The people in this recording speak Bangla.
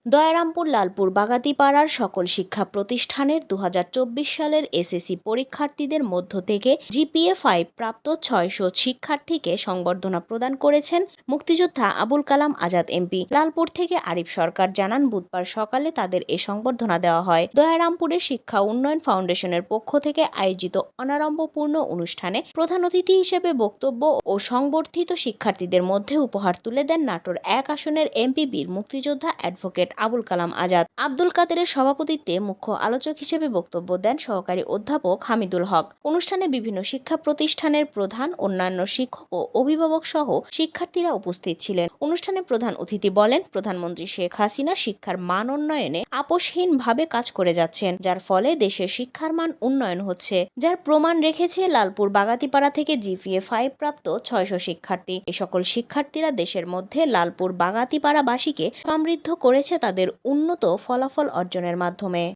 দয়ারামপুর, লালপুর, বাগাতিপাড়ার সকল শিক্ষা প্রতিষ্ঠানের ২০২৪ সালের এসএসসি পরীক্ষার্থীদের মধ্য থেকে জিপিএ-5 প্রাপ্ত ৬০০ শিক্ষার্থীকে সংবর্ধনা প্রদান করেছেন মুক্তিযোদ্ধা আবুল কালাম আজাদ এমপি। লালপুর থেকে আরিফ সরকার জানান, বুধবার সকালে তাদের এ সংবর্ধনা দেওয়া হয়। দয়ারামপুরের শিক্ষা উন্নয়ন ফাউন্ডেশনের পক্ষ থেকে আয়োজিত অনাড়ম্বরপূর্ণ অনুষ্ঠানে প্রধান অতিথি হিসেবে বক্তব্য ও সংবর্ধিত শিক্ষার্থীদের মধ্যে উপহার তুলে দেন নাটোর ১ আসনের এমপি বীর মুক্তিযোদ্ধা অ্যাডভোকেট আবুল কালাম আজাদ। আব্দুল কাদেরের সভাপতিত্বে মুখ্য আলোচক হিসেবে বক্তব্য দেন সহকারী অধ্যাপক হামিদুল হক। অনুষ্ঠানে বিভিন্ন শিক্ষা প্রতিষ্ঠানের প্রধান, অন্যান্য শিক্ষক ও অভিভাবক সহ শিক্ষার্থীরা উপস্থিত ছিলেন। অনুষ্ঠানে প্রধান অতিথি বলেন, প্রধানমন্ত্রী শেখ হাসিনা শিক্ষার মান উন্নয়নে আপোষহীনভাবে কাজ করে যাচ্ছেন, যার ফলে দেশের শিক্ষার মান উন্নয়ন হচ্ছে, যার প্রমাণ রেখেছে লালপুর বাগাতিপাড়া থেকে জিপিএ-5 প্রাপ্ত ৬০০ শিক্ষার্থী। এ সকল শিক্ষার্থীরা দেশের মধ্যে লালপুর বাগাতিপাড়াবাসীকে সমৃদ্ধ করেছে তাদের উন্নত ফলাফল অর্জনের মাধ্যমে।